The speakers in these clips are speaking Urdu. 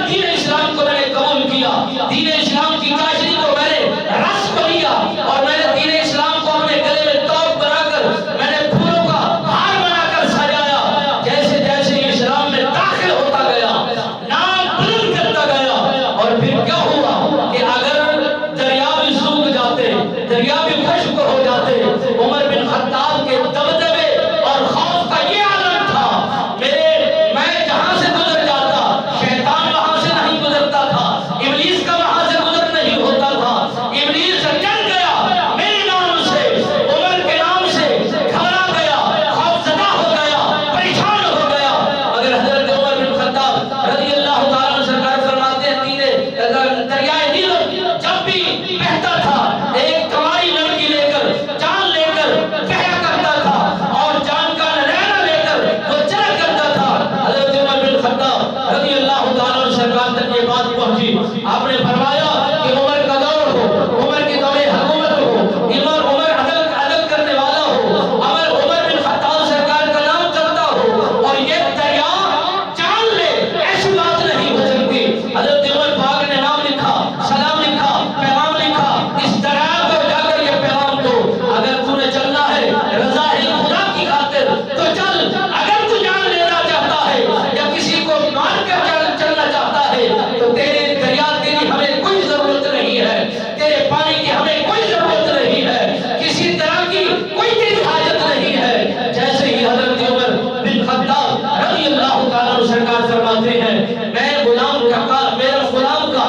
دین اسلام کو میں نے قبول کیا، دین اسلام کی چاشنی کو میں نے رس کو لیا، اور میں نے دین اسلام کو اپنے گلے میں توق بنا کر میں نے پھولوں کا ہار بنا کر سجایا۔ جیسے جیسے اسلام میں داخل ہوتا گیا، نام بلند کرتا گیا، اور پھر کیا ہوا کہ اگر دریا بھی سوکھ جاتے، دریا بھی خشک ہو جاتے، عمر بن خطاب کے دبدبے اور خوف کا یہ عالم تھا۔ میں جہاں سے گزر جاتا، شیطان وہاں سے نہیں گزرتا تھا، ابلیس کا وہاں سے گزر نہیں ہوتا تھا۔ ابلیس ڈر گیا میرے نام سے، عمر کے نام سے، گھبرا گیا، خوفزدہ ہو گیا، پریشان ہو گیا۔ مگر حضرت عمر بن خطاب رضی اللہ تعالیٰ عنہ سرکار فرماتے ہیں، دریائے نیل جب بھی بہتا تھا، ایک کماری لڑکی لے کر، جان لے کر بہیا کرتا تھا، اور جان کا نرینہ لے کر وہ چلا کرتا تھا۔ حضرت عمر بن خطاب رضی اللہ تعالیٰ عنہ سرکار تک یہ بات پہنچی، آپ نے فرمایا کہ عمر کا دور ہو، عمر کے دور حکومت ہو، عمر عدل کرنے والا ہو، عمر بن خطاب سرکار کا نام چلتا ہو، اور یہ دریا جان لے، ایسی بات نہیں ہو سکتی۔ حضرت عمر پاک نے نام لکھا، سلام لکھا، پیغام لکھا، اس دریا کو جا کر یہ پیغام دو، اگر تو نے چلنا ہے رضا خدا کی خاطر تو چل، اگر تو جان لینا چاہتا ہے یا کسی کو مان کر چلنا چاہتا ہے تو تیرے دریا تیری ہمیں کوئی ضرورت نہیں ہے، تیرے پانی کی ہمیں کوئی ضرورت نہیں ہے، کسی طرح کی کوئی تیری حاجت نہیں ہے۔ جیسے ہی حضرت عمر بن خطاب رضی اللہ تعالیٰ عنہ سرکار فرماتے ہیں، میں غلام کا، میرا غلام کا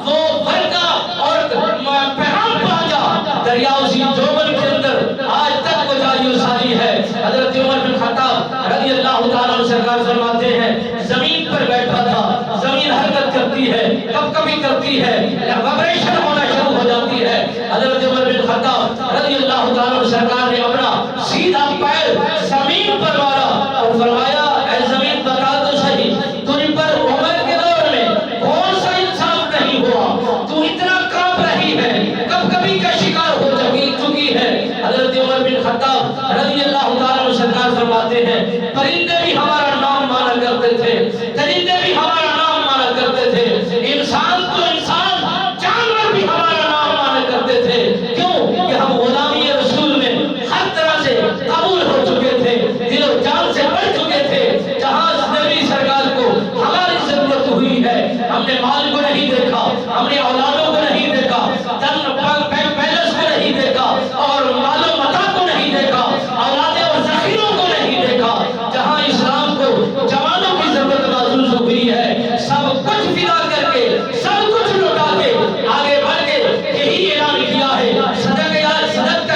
وہ ورقہ اور پیغام پہنچا، دریا اسی جوبن کے اندر آج تک وہ جاری و ساری ہے۔ حضرت عمر بن خطاب رضی اللہ تعالیٰ عنہ سرکار فرماتے ہیں، زمین پر بیٹھا تھا، زمین حرکت کرتی ہے، کب کبھی کرتی ہے، وائبریشن ہونا شروع ہو جاتی ہے۔ حضرت عمر بن خطاب رضی اللہ تعالیٰ عنہ سرکار نے اپنا سیدھا پیر زمین پر مارا اور فرمایا، اے زمین بتا تو صحیح، تجھ پر عمر کے دور میں کون سا انصاف نہیں ہوا، تو اتنا کانپ رہی ہے، کب کبھی کا شکار ہو چکی ہے۔ حضرت عمر بن خطاب رضی اللہ تعالیٰ عنہ سرکار فرماتے ہیں، پرندے بھی ہمارا نام مانا کرتے تھے، درندے بھی ہمارا نام مانا کرتے تھے، انسان تو انسان، جانور بھی ہمارا نام مانا کرتے تھے۔ کیوں کہ ہم غلامی رسول میں ہر طرح سے قبول ہو چکے تھے، دل و جان سے بڑھ چکے تھے۔ جہاں نبی سرکار کو ہماری ضرورت ہوئی ہے، ہم نے مال کو نہیں دیکھا، ہم نے اولادوں کو نہیں دیکھا، پیلس کو نہیں دیکھا، اور مال و متاع کو نہیں دیکھا، اولاد اور ذخیروں کو نہیں دیکھا۔ جہاں اسلام کو جوانوں کی ضرورت محسوس ہوئی ہے، سب کچھ فدا کر کے، سب کچھ لوٹا کے، آگے بڑھ کے یہی اعلان کیا ہے، صدق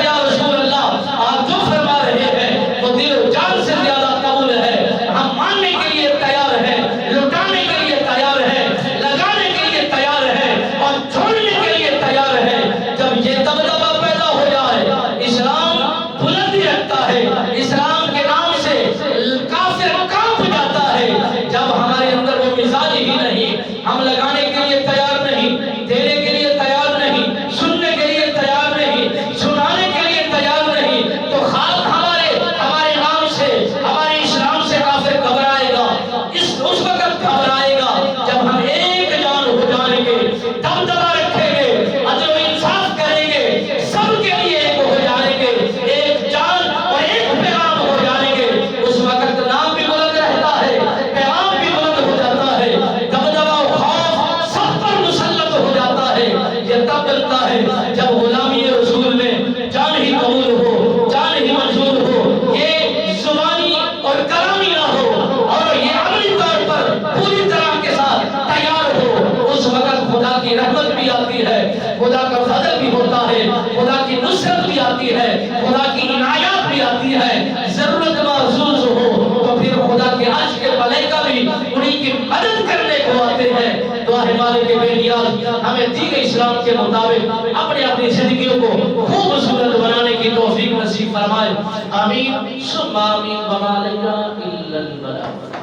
یا رسول اللہ، آپ جو فرما رہے ہیں وہ دل و جان سے زیادہ قبول ہے، ہم ماننے کے لیے تیار ہیں، لوٹانے کے لیے تیار ہیں، لگانے کے لیے تیار ہیں، اور چھوڑنے کے لیے تیار ہیں۔ جب یہ دبدبہ پیدا ہو جائے، اسلام بلندی رکھتا ہے، اسلام کے نام سے کافر کانپ جاتا ہے۔ جب ہمارے اندر وہ مزاج ہی نہیں، ہم لگانے کے لیے تیار نہیں، دینے کے لیے تیار نہیں، سننے کے لیے تیار نہیں، سنانے کے لیے تیار نہیں، تو خاک ہمارے نام سے، ہمارے اسلام سے کافر گھبرائے گا۔ اس وقت گھبرائے گا جب ہم ایک جان ہو جائیں گے، دبدبہ رکھیں گے، عدل و انصاف کریں گے، سب کے لیے ایک ہو جائیں گے، ایک جان اور ایک پیغام ہو جائیں گے۔ اس وقت نام بھی بلند رہتا ہے، پیغام بھی بلند ہو جاتا ہے، دبدبہ و خوف سب پر مسلط ہو جاتا ہے۔ یہ تب بنتا ہے جب غلامی رسول میں جان ہی قبول ہو، جان ہی منظور ہو، یہ زبانی اور کلامی نہ ہو، اور یہ عملی طور پر پوری طرح کے ساتھ تیار ہو۔ اس وقت خدا کی رحمت بھی آتی ہے، خدا کا فضل بھی ہوتا ہے، خدا کی نصرت بھی آتی ہے، خدا کی عنایات بھی آتی ہے۔ ضرورت محسوس ہو تو پھر خدا کے عرش کے ملائکہ بھی انہیں کی مدد کرنے کو آتے ہیں۔ دعا ہے مالک بے نیاز، ہمیں دین اسلام کے مطابق اپنی زندگیوں کو خوبصورت بنانے کی توفیق نصیب فرمائے۔ آمین ثم آمین وما علینا الا البلاغ۔